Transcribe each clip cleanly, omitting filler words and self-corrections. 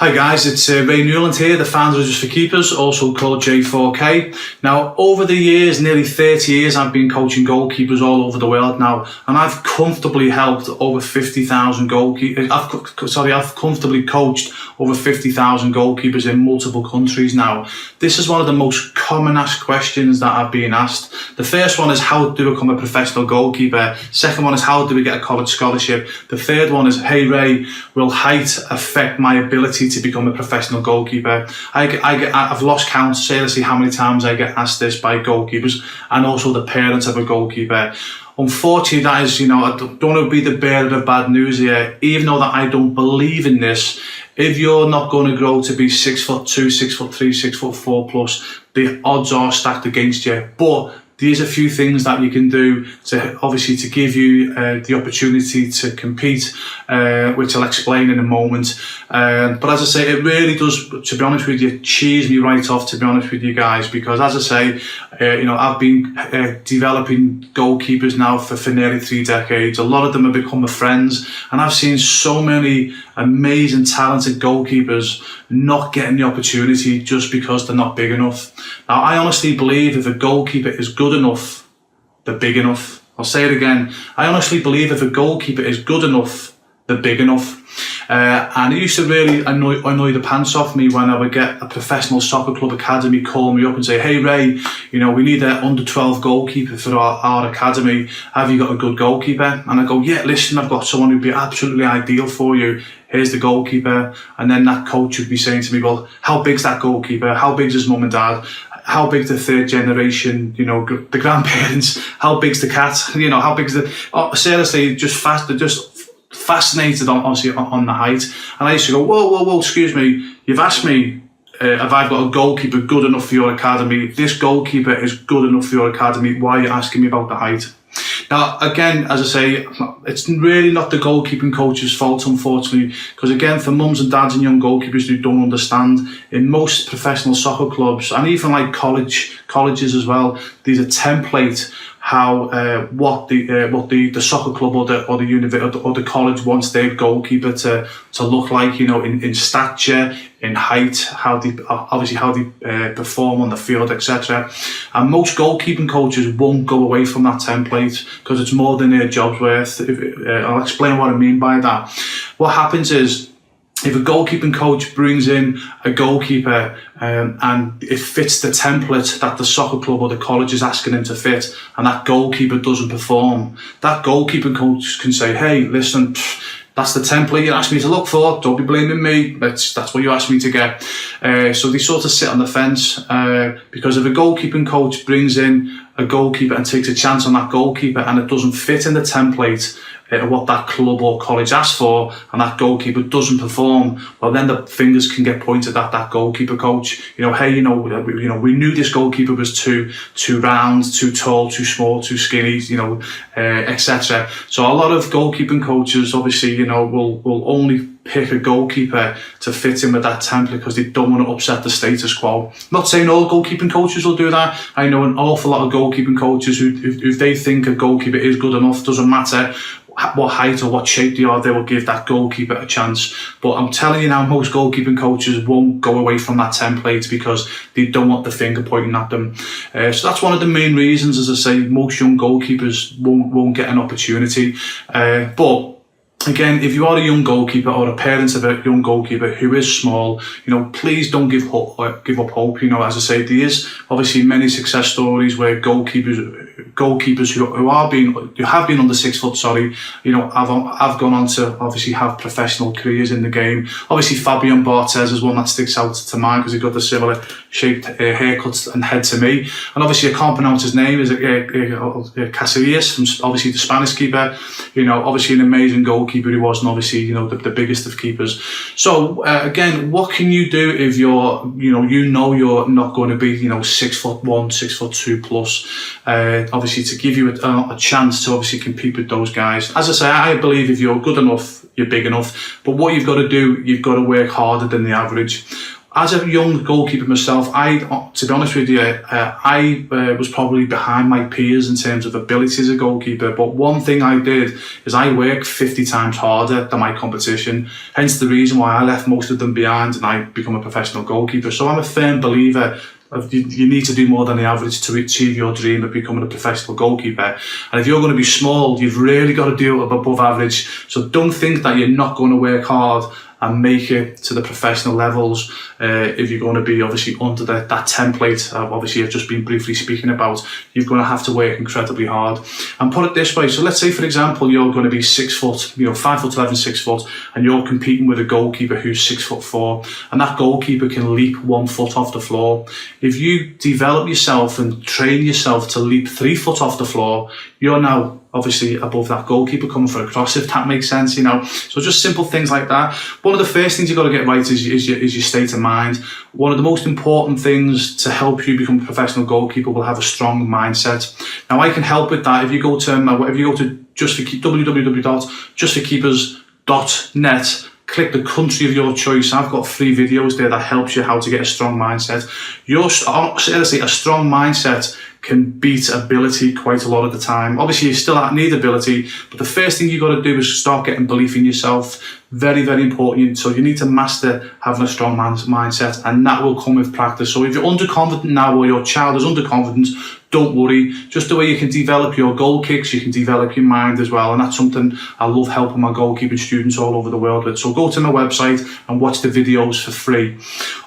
Hi guys, it's Ray Newland here, the founder of Just for Keepers, also called J4K. Now, over the years, nearly 30 years, I've been coaching goalkeepers all over the world now, and I've comfortably helped over 50,000 goalkeepers. I've comfortably coached over 50,000 goalkeepers in multiple countries now. This is one of the most common asked questions that I've been asked. The first one is, how do I become a professional goalkeeper? Second one is, how do we get a college scholarship? The third one is, hey Ray, will height affect my ability to become a professional goalkeeper? I've lost count seriously how many times I get asked this by goalkeepers and also the parents of a goalkeeper. Unfortunately, that is, I don't want to be the bearer of bad news here. Even though that I don't believe in this, if you're not going to grow to be 6'2", 6'3", 6'4" plus, the odds are stacked against you. But there's a few things that you can do to obviously to give you the opportunity to compete, which I'll explain in a moment. But as I say, it really does, to be honest with you, cheese me right off, to be honest with you guys, because as I say, I've been developing goalkeepers now for nearly 3 decades. A lot of them have become my friends, and I've seen so many amazing, talented goalkeepers not getting the opportunity just because they're not big enough. Now, I honestly believe if a goalkeeper is good enough, they're big enough. I'll say it again. I honestly believe if a goalkeeper is good enough, they're big enough. And it used to really annoy the pants off me when I would get a professional soccer club academy call me up and say, hey Ray, we need an under 12 goalkeeper for our academy. Have you got a good goalkeeper? And I go, yeah, listen, I've got someone who'd be absolutely ideal for you. Here's the goalkeeper. And then that coach would be saying to me, well, how big's that goalkeeper? How big's his mum and dad? How big's the third generation, the grandparents? How big's the cat? How big's seriously, just fascinated on the height. And I used to go, whoa, excuse me, you've asked me if I've got a goalkeeper good enough for your academy. This goalkeeper is good enough for your academy. Why are you asking me about the height? Now, again, as I say, it's really not the goalkeeping coach's fault, unfortunately, because again, for mums and dads and young goalkeepers who don't understand, in most professional soccer clubs, and even like colleges as well, there's a template how what the soccer club or the university or the college wants their goalkeeper to look like, in stature, in height, how they perform on the field, etc. And most goalkeeping coaches won't go away from that template because it's more than their job's worth. I'll explain what I mean by that. What happens is, if a goalkeeping coach brings in a goalkeeper and it fits the template that the soccer club or the college is asking him to fit, and that goalkeeper doesn't perform, that goalkeeping coach can say, hey, listen, that's the template you asked me to look for. Don't be blaming me. That's what you asked me to get. So they sort of sit on the fence because if a goalkeeping coach brings in a goalkeeper and takes a chance on that goalkeeper and it doesn't fit in the template what that club or college asked for, and that goalkeeper doesn't perform, well, then the fingers can get pointed at that goalkeeper coach. Hey, we knew this goalkeeper was too round, too tall, too small, too skinny, etc. So a lot of goalkeeping coaches, obviously, will only pick a goalkeeper to fit in with that template because they don't want to upset the status quo. Not saying all goalkeeping coaches will do that. I know an awful lot of goalkeeping coaches who if they think a goalkeeper is good enough, doesn't matter what height or what shape they are, they will give that goalkeeper a chance. But I'm telling you now, most goalkeeping coaches won't go away from that template because they don't want the finger pointing at them. So that's one of the main reasons, as I say, most young goalkeepers won't get an opportunity. But again, if you are a young goalkeeper or a parent of a young goalkeeper who is small, please don't give up hope. As I say, there is obviously many success stories where goalkeepers who have been under 6 foot, have gone on to obviously have professional careers in the game. Obviously, Fabian Barthez is one that sticks out to mind because he got the similar shaped haircuts and head to me. And obviously, I can't pronounce his name, is Casillas, from obviously the Spanish keeper. Obviously an amazing goalkeeper who wasn't obviously the biggest of keepers. So again, what can you do if you're not going to be 6'1", 6'2" plus? Obviously to give you a chance to obviously compete with those guys. As I say, I believe if you're good enough, you're big enough. But what you've got to do, you've got to work harder than the average. as a young goalkeeper myself, to be honest with you, I was probably behind my peers in terms of ability as a goalkeeper. But one thing I did is I worked 50 times harder than my competition. Hence the reason why I left most of them behind and I become a professional goalkeeper. So I'm a firm believer you need to do more than the average to achieve your dream of becoming a professional goalkeeper. And if you're going to be small, you've really got to do it above average. So don't think that you're not going to work hard and make it to the professional levels if you're going to be obviously under that template of obviously I've just been briefly speaking about. You're going to have to work incredibly hard. And put it this way, so let's say for example you're going to be 6 foot, 5'11", 6 foot, and you're competing with a goalkeeper who's 6'4", and that goalkeeper can leap 1 foot off the floor. If you develop yourself and train yourself to leap 3 foot off the floor, you're now obviously above that goalkeeper coming for a cross, if that makes sense, So just simple things like that. One of the first things you've got to get right is your state of mind. One of the most important things to help you become a professional goalkeeper will have a strong mindset. Now I can help with that. If you go to www.justforkeepers.net, click the country of your choice. I've got 3 videos there that helps you how to get a strong mindset. A strong mindset can beat ability quite a lot of the time. Obviously, you still need ability, but the first thing you've got to do is start getting belief in yourself. Very, very important. So you need to master having a strong mindset, and that will come with practice. So if you're underconfident now, or your child is underconfident, don't worry. Just the way you can develop your goal kicks, you can develop your mind as well. And that's something I love helping my goalkeeping students all over the world with. So go to my website and watch the videos for free.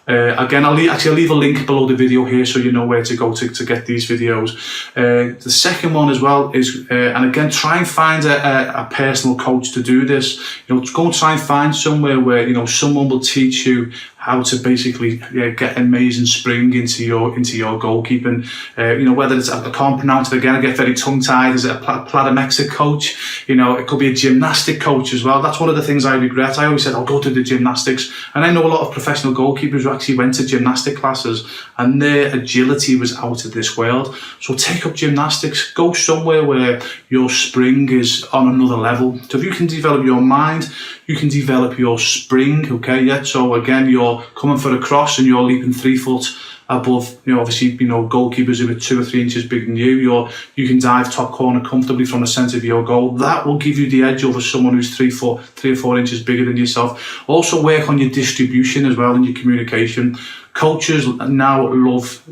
Again, I'll leave a link below the video here so you know where to go to get these videos. The second one as well is, and again, try and find a personal coach to do this. Go and try and find somewhere where someone will teach you how to basically get amazing spring into your goalkeeping. Whether it's, I can't pronounce it again, I get very tongue-tied. Is it a plyometric coach? It could be a gymnastic coach as well. That's one of the things I regret. I always said I'll go to the gymnastics, and I know a lot of professional goalkeepers who actually went to gymnastic classes and their agility was out of this world. So take up gymnastics, go somewhere where your spring is on another level. So if you can develop your mind, you can develop your spring, okay? Yeah. So again, you're coming for a cross and you're leaping 3 foot above, obviously, goalkeepers who are 2 or 3 inches bigger than you. You can dive top corner comfortably from the centre of your goal. That will give you the edge over someone who's 3 or 4 inches bigger than yourself. Also work on your distribution as well and your communication. Coaches now love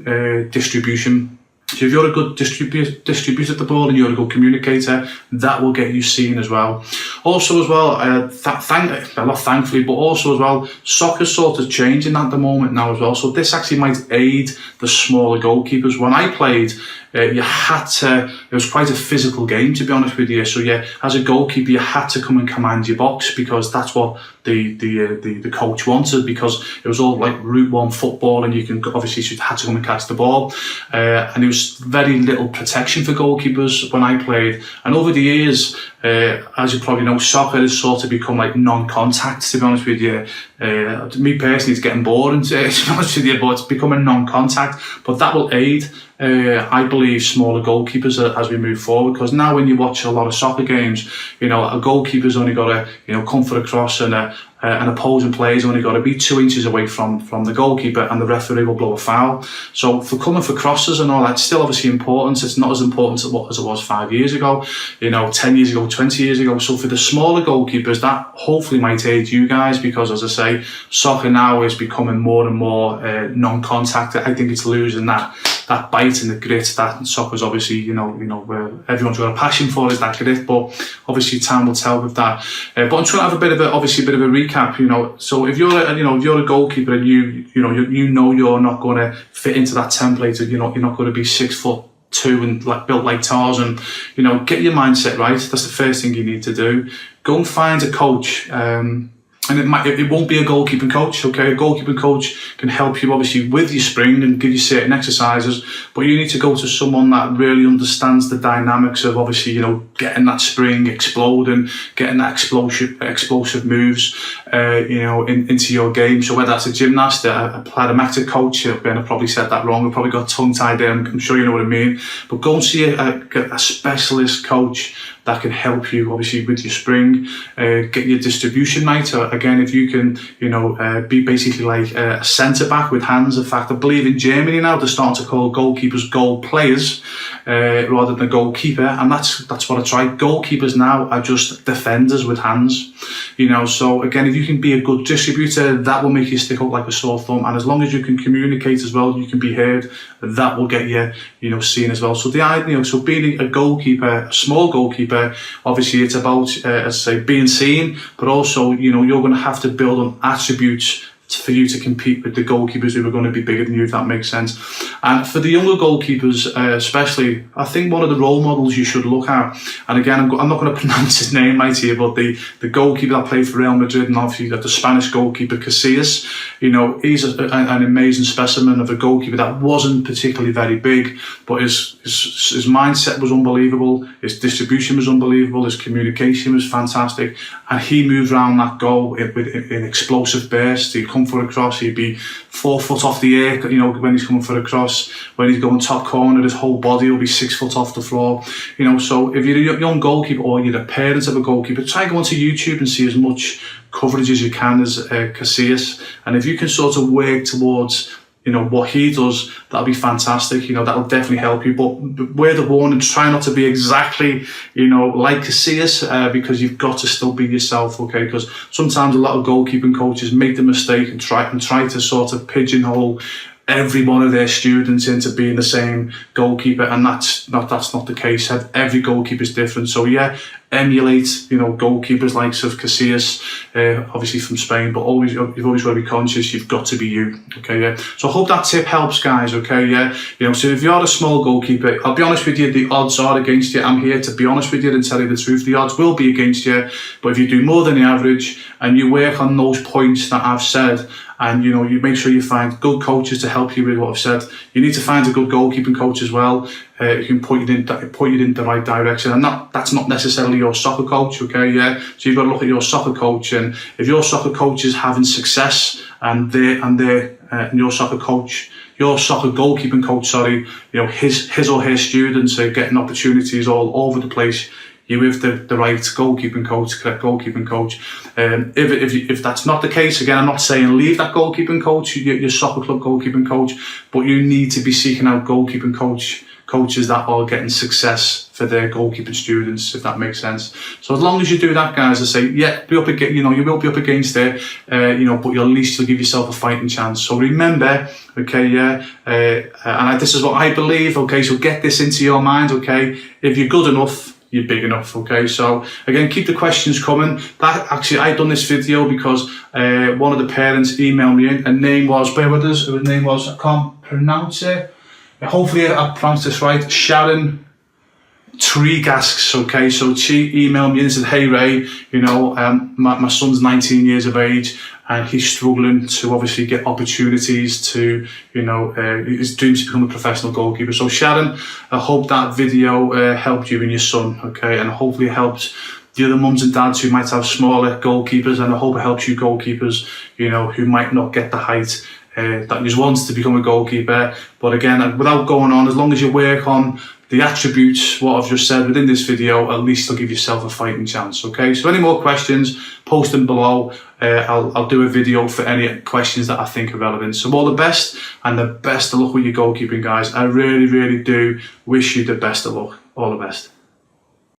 distribution. So if you're a good distributor of the ball and you're a good communicator, that will get you seen as well. Also as well, not thankfully, but also as well, soccer's sort of changing at the moment now as well. So this actually might aid the smaller goalkeepers. When I played, it was quite a physical game, to be honest with you. So yeah, as a goalkeeper, you had to come and command your box because that's what the coach wanted, because it was all like Route 1 football, and you had to come and catch the ball. And there was very little protection for goalkeepers when I played. And over the years, as you probably know, soccer has sort of become like non-contact, to be honest with you. Me personally, it's getting boring, to be honest with you, but it's becoming non-contact. But that will aid, I believe, smaller goalkeepers as we move forward, because now when you watch a lot of soccer games, a goalkeeper's only got to come for a cross, and an opposing player's only got to be 2 inches away from the goalkeeper, and the referee will blow a foul. So for coming for crosses and all that, it's still obviously important. It's not as important as it was 5 years ago, 10 years ago, 20 years ago. So for the smaller goalkeepers, that hopefully might aid you guys, because as I say, soccer now is becoming more and more non-contact. I think it's losing that bite and the grit that soccer's obviously, where everyone's got a passion for, is that grit, but obviously time will tell with that. But I'm trying to have a bit of a recap, So if you're a goalkeeper and you're not going to fit into that template, you're not going to be 6'2" and built like Tarzan, get your mindset right. That's the first thing you need to do. Go and find a coach. And it won't be a goalkeeping coach, okay? A goalkeeping coach can help you obviously with your spring and give you certain exercises, but you need to go to someone that really understands the dynamics of obviously, getting that spring exploding, getting that explosive moves, into your game. So whether that's a gymnast, a plyometric coach, Ben, I probably said that wrong. I probably got tongue tied there. I'm sure you know what I mean. But go and see a specialist coach that can help you obviously with your spring, get your distribution right. Again, if you can, be basically like a centre back with hands. In fact, I believe in Germany now they're starting to call goalkeepers goal players rather than a goalkeeper, and that's what it's right. Goalkeepers now are just defenders with hands, So again, if you can be a good distributor, that will make you stick out like a sore thumb, and as long as you can communicate as well, you can be heard. That will get you, seen as well. So the idea, so being a goalkeeper, a small goalkeeper, obviously it's about, as I say, being seen, but also, you're going to have to build on attributes for you to compete with the goalkeepers who are going to be bigger than you, if that makes sense. And for the younger goalkeepers, especially, I think one of the role models you should look at, and again, I'm not going to pronounce his name right here, but the goalkeeper that played for Real Madrid, and obviously you got the Spanish goalkeeper Casillas, he's an amazing specimen of a goalkeeper that wasn't particularly very big, but his mindset was unbelievable, his distribution was unbelievable, his communication was fantastic, and he moved around that goal in explosive bursts. He'd come for a cross, he'd be 4 foot off the air, when he's coming for a cross. When he's going top corner, his whole body will be 6 foot off the floor. So if you're a young goalkeeper or you're the parent of a goalkeeper, try go onto YouTube and see as much coverage as you can as Casillas. And if you can sort of work towards what he does, that'll be fantastic. That'll definitely help you. But word of warning, try not to be exactly, like Casillas, because you've got to still be yourself, okay? Because sometimes a lot of goalkeeping coaches make the mistake and try to sort of pigeonhole every one of their students into being the same goalkeeper, and that's not the case. Every goalkeeper is different. So yeah, emulate goalkeepers like Casillas, obviously from Spain, but you've always got to be conscious. You've got to be you. Okay, yeah. So I hope that tip helps, guys. Okay, yeah. So if you're a small goalkeeper, I'll be honest with you, the odds are against you. I'm here to be honest with you and tell you the truth. The odds will be against you, but if you do more than the average and you work on those points that I've said, and you make sure you find good coaches to help you with what I've said. You need to find a good goalkeeping coach as well, who can point you in the right direction. And that's not necessarily your soccer coach, okay? Yeah. So you've got to look at your soccer coach, and if your soccer coach is having success, and your soccer goalkeeping coach, his or her students are getting opportunities all over the place, you with the right correct goalkeeping coach. If that's not the case, again, I'm not saying leave that goalkeeping coach, your soccer club goalkeeping coach, but you need to be seeking out goalkeeping coaches that are getting success for their goalkeeping students, if that makes sense. So as long as you do that, guys, I say, yeah, you will be up against it, but at least you'll give yourself a fighting chance. So remember, okay, yeah, and this is what I believe, okay, so get this into your mind, okay, if you're good enough, you're big enough, okay? So again, keep the questions coming. I done this video because one of the parents emailed me in. Her name was, I can't pronounce it. Hopefully I pronounced this right. Sharon Tregasks, okay? So she emailed me and said, hey Ray, my son's 19 years of age and he's struggling to obviously get opportunities to, his dreams to become a professional goalkeeper. So Sharon, I hope that video helped you and your son, okay? And hopefully it helped the other mums and dads who might have smaller goalkeepers, and I hope it helps you goalkeepers, who might not get the height that you want to become a goalkeeper. But again, without going on, as long as you work on the attributes, what I've just said within this video, at least you'll give yourself a fighting chance, okay? So any more questions, post them below. I'll do a video for any questions that I think are relevant. So all the best, and the best of luck with your goalkeeping, guys. I really, really do wish you the best of luck. All the best.